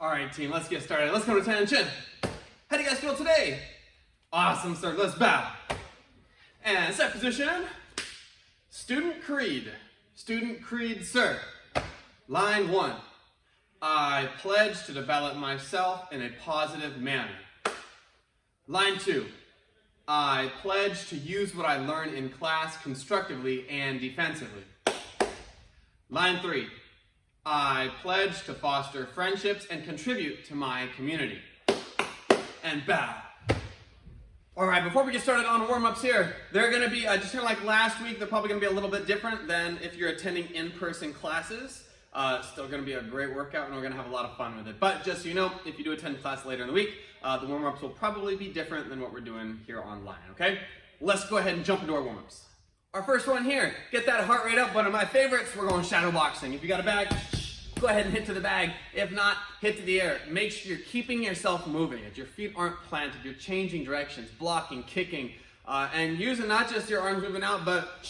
All right, team, let's get started. Let's go to attention. How do you guys feel today? Awesome, sir. Let's bow. And set position. Student creed. Student creed, sir. Line 1. I pledge to develop myself in a positive manner. Line 2. I pledge to use what I learn in class constructively and defensively. Line 3. I pledge to foster friendships and contribute to my community. And bow. All right, before we get started on warm-ups here, they're going to be, just kind of like last week, they're probably going to be a little bit different than if you're attending in-person classes. Still going to be a great workout, and we're going to have a lot of fun with it. But just so you know, if you do attend class later in the week, the warm-ups will probably be different than what we're doing here online, okay? Let's go ahead and jump into our warm-ups. Our first one here, get that heart rate up. One of my favorites, we're going shadow boxing. If you got a bag, go ahead and hit to the bag. If not, hit to the air. Make sure you're keeping yourself moving. If your feet aren't planted, you're changing directions, blocking, kicking, and using not just your arms moving out, but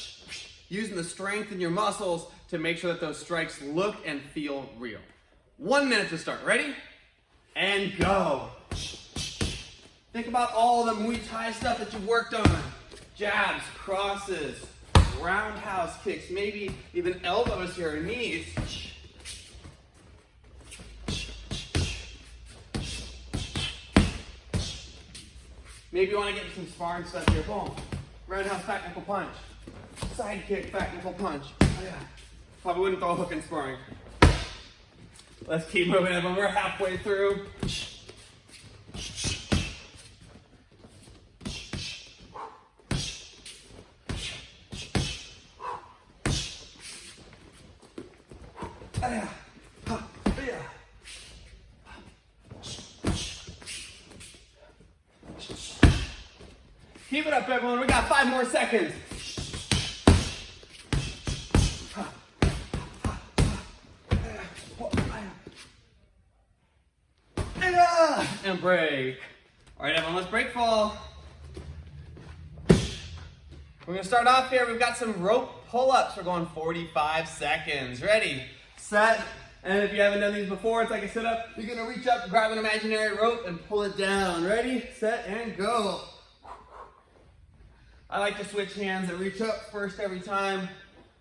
using the strength in your muscles to make sure that those strikes look and feel real. 1 minute to start. Ready? And go. Think about all the Muay Thai stuff that you've worked on. Jabs, crosses, roundhouse kicks, maybe even elbows here or knees. Maybe you want to get some sparring stuff here. Boom. Roundhouse back knuckle punch. Side kick, back knuckle punch. Oh, yeah. Probably wouldn't throw a hook in sparring. Let's keep moving, everyone. We're halfway through. Keep it up, everyone. We got 5 more seconds. And break. All right, everyone, let's break fall. We're going to start off here. We've got some rope pull-ups. We're going 45 seconds. Ready, set, and if you haven't done these before, it's like a sit-up. You're going to reach up, grab an imaginary rope, and pull it down. Ready, set, and go. I like to switch hands and reach up first every time.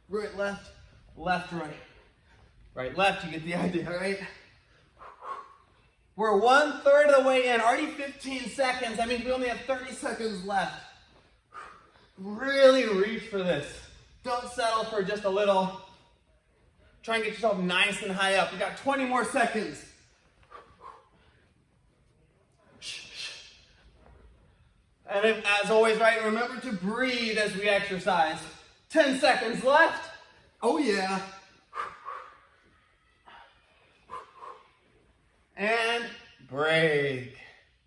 Right, left, left, right. Right, left, you get the idea, all right? We're 1/3 of the way in, already 15 seconds. That means we only have 30 seconds left. Really reach for this. Don't settle for just a little. Try and get yourself nice and high up. We got 20 more seconds. And as always, right, remember to breathe as we exercise. 10 seconds left. Oh yeah. And break.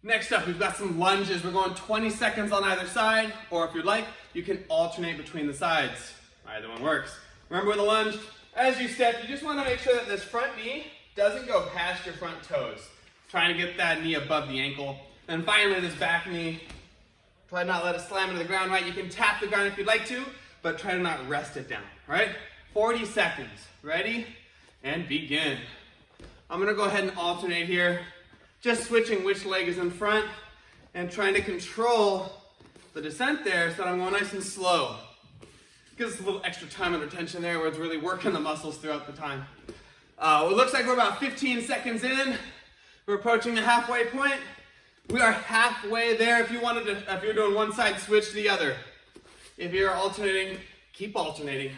Next up, we've got some lunges. We're going 20 seconds on either side, or if you'd like, you can alternate between the sides. Either one works. Remember with a lunge, as you step, you just want to make sure that this front knee doesn't go past your front toes. Trying to get that knee above the ankle. And finally, this back knee, try not to let it slam into the ground, right? You can tap the ground if you'd like to, but try to not rest it down, right? 40 seconds. Ready? And begin. I'm going to go ahead and alternate here, just switching which leg is in front and trying to control the descent there so that I'm going nice and slow. Gives us a little extra time under tension there where it's really working the muscles throughout the time. It looks like we're about 15 seconds in. We're approaching the halfway point. We are halfway there. If you're doing one side, switch to the other. If you're alternating, keep alternating.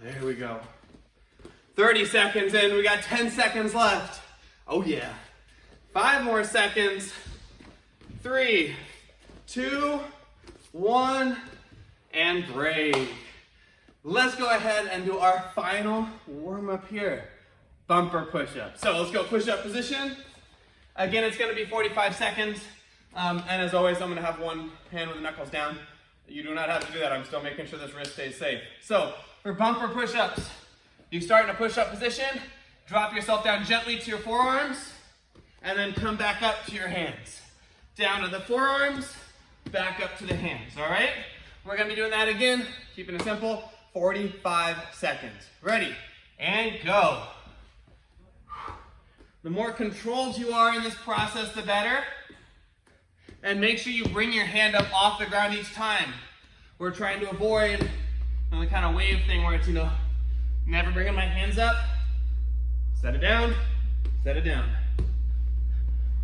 There we go. 30 seconds in, we got 10 seconds left. Oh yeah. 5 more seconds. 3, 2, 1, and break. Let's go ahead and do our final warm-up here. Bumper push-up. So let's go push-up position. Again, it's gonna be 45 seconds. And as always, I'm gonna have one hand with the knuckles down. You do not have to do that. I'm still making sure this wrist stays safe. So for bumper push-ups, you start in a push-up position, drop yourself down gently to your forearms, and then come back up to your hands. Down to the forearms, back up to the hands, all right? We're gonna be doing that again, keeping it simple, 45 seconds. Ready, and go. The more controlled you are in this process, the better. And make sure you bring your hand up off the ground each time. We're trying to avoid the kind of wave thing where it's, never bringing my hands up. Set it down, set it down.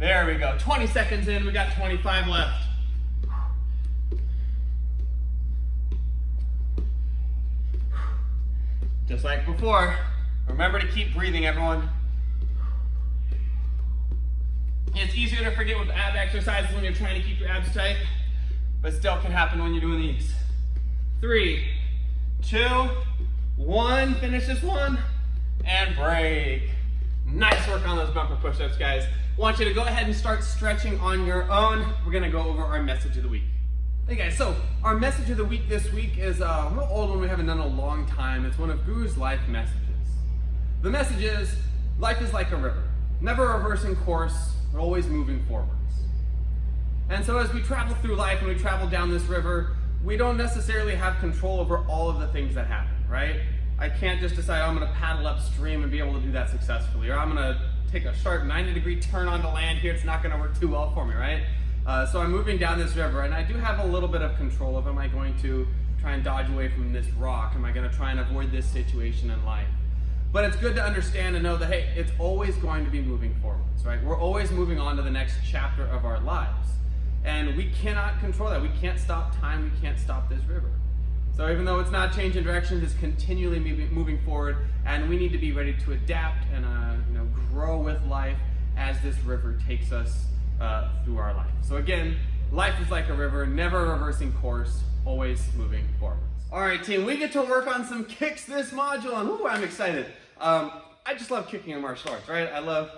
There we go. 20 seconds in, we got 25 left. Just like before, remember to keep breathing, everyone. It's easier to forget with ab exercises when you're trying to keep your abs tight, but still can happen when you're doing these. 3, 2, 1, finish this one, and break. Nice work on those bumper push-ups, guys. I want you to go ahead and start stretching on your own. We're gonna go over our message of the week. Hey guys, so our message of the week this week is a real old one we haven't done in a long time. It's one of Guru's life messages. The message is, life is like a river, never reversing course, we're always moving forwards. And so as we travel through life and we travel down this river, we don't necessarily have control over all of the things that happen, right? I can't just decide, I'm gonna paddle upstream and be able to do that successfully, or I'm gonna take a sharp 90-degree turn onto land here, it's not gonna work too well for me, right? So I'm moving down this river and I do have a little bit of control of, am I going to try and dodge away from this rock? Am I gonna try and avoid this situation in life? But it's good to understand and know that, hey, it's always going to be moving forwards, right? We're always moving on to the next chapter of our lives. And we cannot control that. We can't stop time, we can't stop this river. So even though it's not changing directions, it's continually moving forward, and we need to be ready to adapt and grow with life as this river takes us through our life. So again, life is like a river, never reversing course, always moving forwards. All right, team, we get to work on some kicks this module, and ooh, I'm excited. I just love kicking in martial arts, right? I love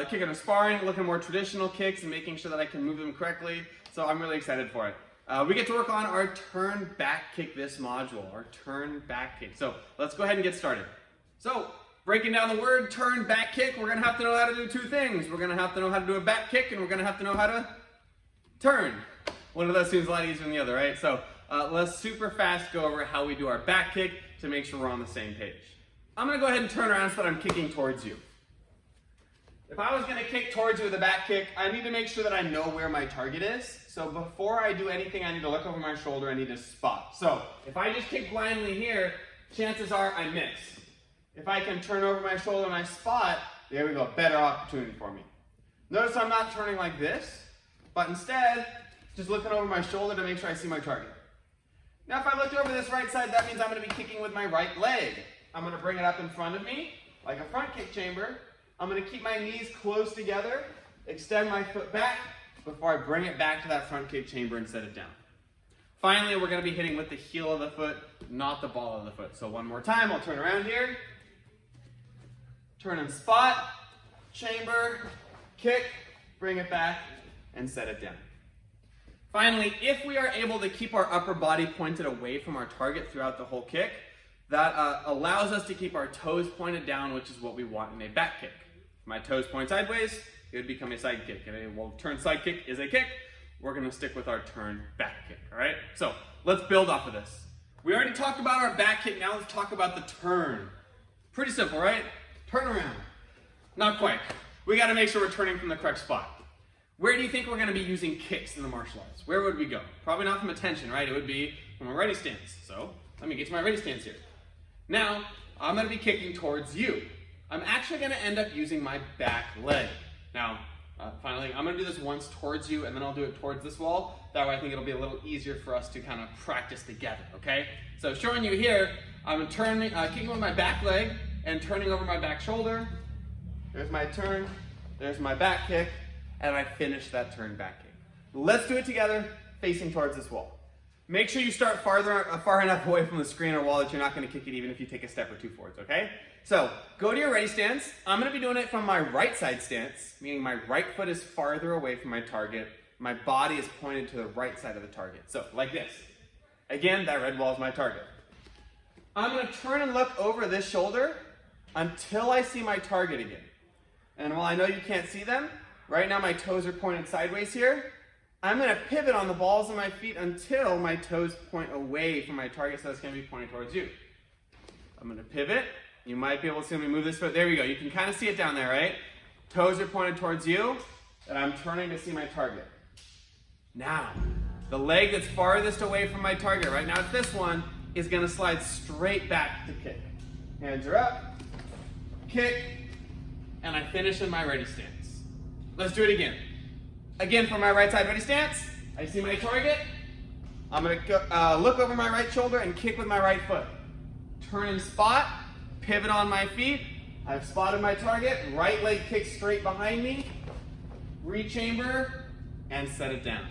kicking and sparring, looking at more traditional kicks and making sure that I can move them correctly. So I'm really excited for it. We get to work on our turn back kick this module, our turn back kick. So let's go ahead and get started. So breaking down the word turn back kick, we're gonna have to know how to do two things. We're gonna have to know how to do a back kick, and we're gonna have to know how to turn. One of those seems a lot easier than the other, right? So let's super fast go over how we do our back kick to make sure we're on the same page. I'm gonna go ahead and turn around so that I'm kicking towards you. If I was gonna kick towards you with a back kick, I need to make sure that I know where my target is. So before I do anything, I need to look over my shoulder, I need to spot. So if I just kick blindly here, chances are I miss. If I can turn over my shoulder and I spot, there we go, better opportunity for me. Notice I'm not turning like this, but instead, just looking over my shoulder to make sure I see my target. Now if I looked over this right side, that means I'm gonna be kicking with my right leg. I'm gonna bring it up in front of me, like a front kick chamber. I'm gonna keep my knees close together, extend my foot back before I bring it back to that front kick chamber and set it down. Finally, we're gonna be hitting with the heel of the foot, not the ball of the foot. So one more time, I'll turn around here. Turn and spot, chamber, kick, bring it back, and set it down. Finally, if we are able to keep our upper body pointed away from our target throughout the whole kick, that allows us to keep our toes pointed down, which is what we want in a back kick. If my toes point sideways, it would become a side kick. And a turn side kick is a kick. We're gonna stick with our turn back kick, all right? So let's build off of this. We already talked about our back kick, now let's talk about the turn. Pretty simple, right? Turn around. Not quite. We gotta make sure we're turning from the correct spot. Where do you think we're gonna be using kicks in the martial arts? Where would we go? Probably not from attention, right? It would be from a ready stance. So let me get to my ready stance here. Now, I'm gonna be kicking towards you. I'm actually gonna end up using my back leg. Now, finally, I'm gonna do this once towards you, and then I'll do it towards this wall. That way I think it'll be a little easier for us to kind of practice together, okay? So showing you here, I'm turning, kicking with my back leg and turning over my back shoulder. There's my turn, there's my back kick, and I finish that turn back kick. Let's do it together, facing towards this wall. Make sure you start far enough away from the screen or wall that you're not gonna kick it even if you take a step or two forwards, okay? So, go to your ready stance. I'm gonna be doing it from my right side stance, meaning my right foot is farther away from my target. My body is pointed to the right side of the target. So, like this. Again, that red wall is my target. I'm gonna turn and look over this shoulder until I see my target again. And while I know you can't see them, right now my toes are pointed sideways here. I'm gonna pivot on the balls of my feet until my toes point away from my target, so it's gonna be pointing towards you. I'm gonna pivot. You might be able to see me move this foot. There we go. You can kind of see it down there, right? Toes are pointed towards you, and I'm turning to see my target. Now, the leg that's farthest away from my target, right now it's this one, is gonna slide straight back to kick. Hands are up, kick, and I finish in my ready stance. Let's do it again. Again, for my right side ready stance, I see my target. I'm gonna look over my right shoulder and kick with my right foot. Turn and spot, pivot on my feet. I've spotted my target, right leg kicks straight behind me, rechamber, and set it down.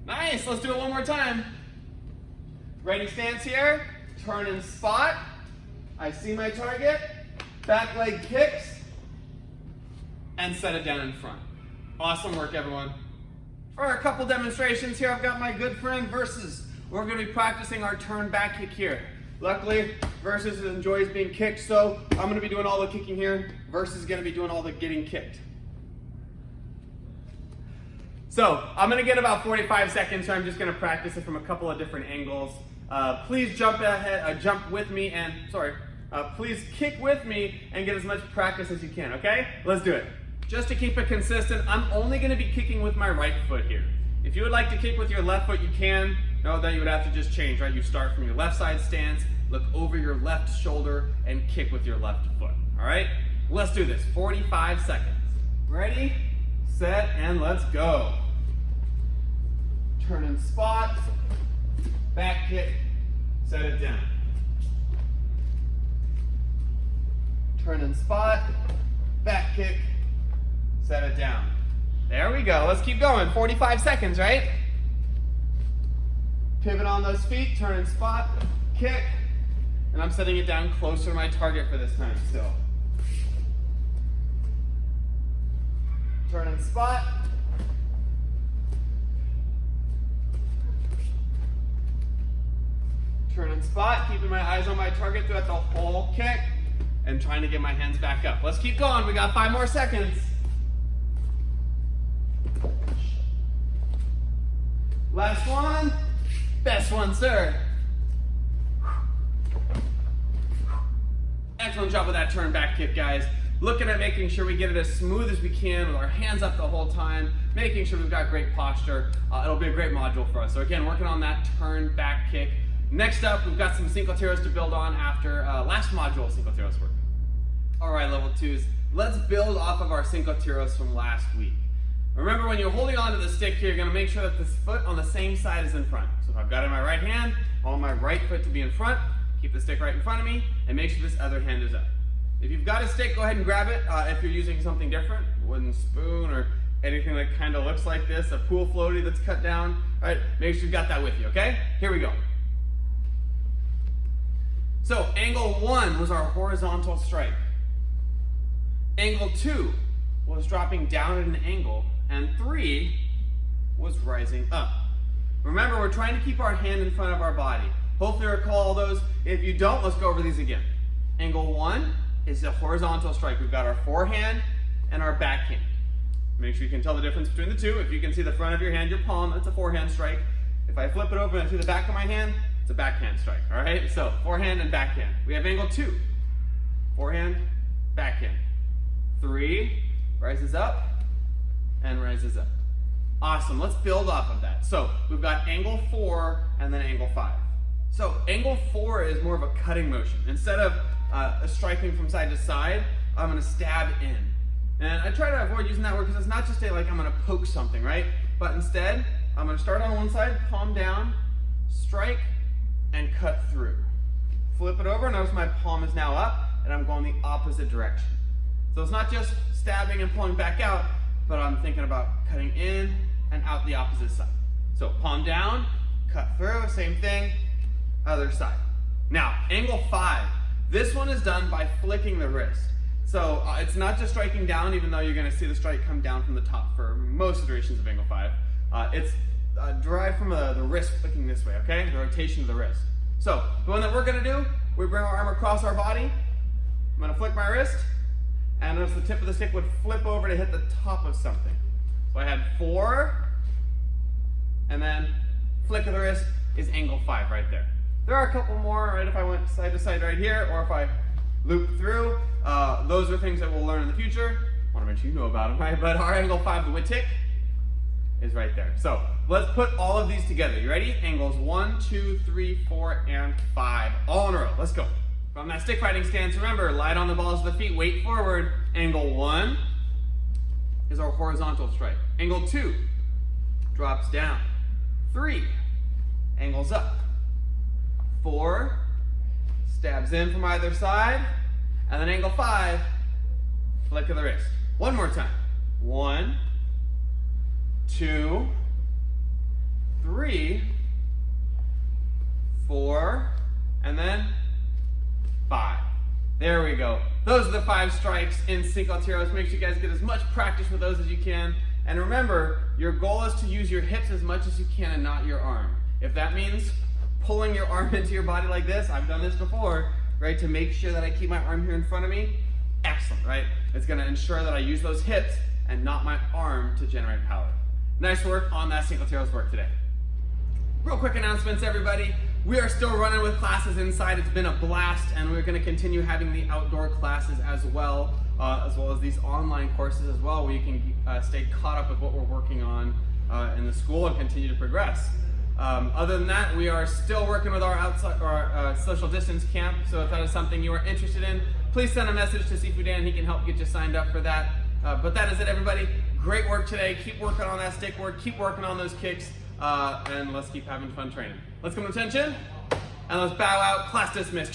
Nice, let's do it one more time. Ready stance here, turn and spot. I see my target, back leg kicks, and set it down in front. Awesome work, everyone. For a couple demonstrations here, I've got my good friend Versus. We're gonna be practicing our turn back kick here. Luckily, Versus enjoys being kicked, so I'm gonna be doing all the kicking here. Versus is gonna be doing all the getting kicked. So, I'm gonna get about 45 seconds, so I'm just gonna practice it from a couple of different angles. Please jump ahead, jump with me and, please kick with me and get as much practice as you can, okay? Let's do it. Just to keep it consistent, I'm only gonna be kicking with my right foot here. If you would like to kick with your left foot, you can. Know that you would have to just change, right? You start from your left side stance, look over your left shoulder, and kick with your left foot, all right? Let's do this, 45 seconds. Ready, set, and let's go. Turn and spot, back kick, set it down. Turn and spot, back kick, set it down. There we go, let's keep going, 45 seconds, right? Pivot on those feet, turn and spot, kick, and I'm setting it down closer to my target for this time still. Turn and spot. Turn and spot, keeping my eyes on my target throughout the whole kick, and trying to get my hands back up. Let's keep going, we got 5 more seconds. Last one, best one, sir. Excellent job with that turn back kick, guys. Looking at making sure we get it as smooth as we can with our hands up the whole time, making sure we've got great posture. It'll be a great module for us. So again, working on that turn back kick. Next up, we've got some senkotiros to build on after last module of senkotiros work. All right, level 2s, let's build off of our senkotiros from last week. Remember, when you're holding onto the stick here, you're gonna make sure that this foot on the same side is in front. So if I've got it in my right hand, I want my right foot to be in front, keep the stick right in front of me, and make sure this other hand is up. If you've got a stick, go ahead and grab it. If you're using something different, a wooden spoon or anything that kind of looks like this, a pool floaty that's cut down, all right, make sure you've got that with you, okay? Here we go. So angle 1 was our horizontal strike. Angle 2 was dropping down at an angle, and 3 was rising up. Remember, we're trying to keep our hand in front of our body. Hopefully you recall all those. If you don't, let's go over these again. Angle 1 is a horizontal strike. We've got our forehand and our backhand. Make sure you can tell the difference between the two. If you can see the front of your hand, your palm, that's a forehand strike. If I flip it over and I see the back of my hand, it's a backhand strike, all right? So forehand and backhand. We have angle 2, forehand, backhand. 3 rises up and rises up. Awesome, let's build off of that. So we've got angle 4 and then angle 5. So angle 4 is more of a cutting motion. Instead of striking from side to side, I'm gonna stab in. And I try to avoid using that word because it's not just like I'm gonna poke something, right? But instead, I'm gonna start on one side, palm down, strike, and cut through. Flip it over, notice my palm is now up, and I'm going the opposite direction. So it's not just stabbing and pulling back out, but I'm thinking about cutting in and out the opposite side. So palm down, cut through, same thing, other side. Now, angle 5. This one is done by flicking the wrist. So it's not just striking down, even though you're gonna see the strike come down from the top for most iterations of angle 5. It's derived from the wrist flicking this way, okay? The rotation of the wrist. So the one that we're gonna do, we bring our arm across our body. I'm gonna flick my wrist, and notice the tip of the stick would flip over to hit the top of something. So I had 4, and then flick of the wrist is angle 5 right there. There are a couple more, right? If I went side to side right here, or if I loop through, those are things that we'll learn in the future. want to make sure you know about them, right? But our angle 5, the Wittick, is right there. So let's put all of these together. You ready? Angles 1, 2, 3, 4, and 5, all in a row. Let's go. From that stick fighting stance, remember, light on the balls of the feet, weight forward. Angle 1 is our horizontal strike. Angle 2 drops down. 3 angles up. 4 stabs in from either side. And then angle 5, flick of the wrist. One more time. 1, 2, 3, 4, and then 5. There we go. Those are the 5 strikes in senkotiros. Make sure you guys get as much practice with those as you can. And remember, your goal is to use your hips as much as you can and not your arm. If that means pulling your arm into your body like this, I've done this before, right, to make sure that I keep my arm here in front of me, excellent, right? It's gonna ensure that I use those hips and not my arm to generate power. Nice work on that senkotiros work today. Real quick announcements, everybody. We are still running with classes inside. It's been a blast, and we're going to continue having the outdoor classes as well as these online courses as well, where you can stay caught up with what we're working on in the school and continue to progress. Other than that, we are still working with our social distance camp. So if that is something you are interested in, please send a message to Sifu Dan. He can help get you signed up for that. But that is it, everybody. Great work today. Keep working on that stick work. Keep working on those kicks. And let's keep having fun training. Let's come to attention, and let's bow out. Class dismissed.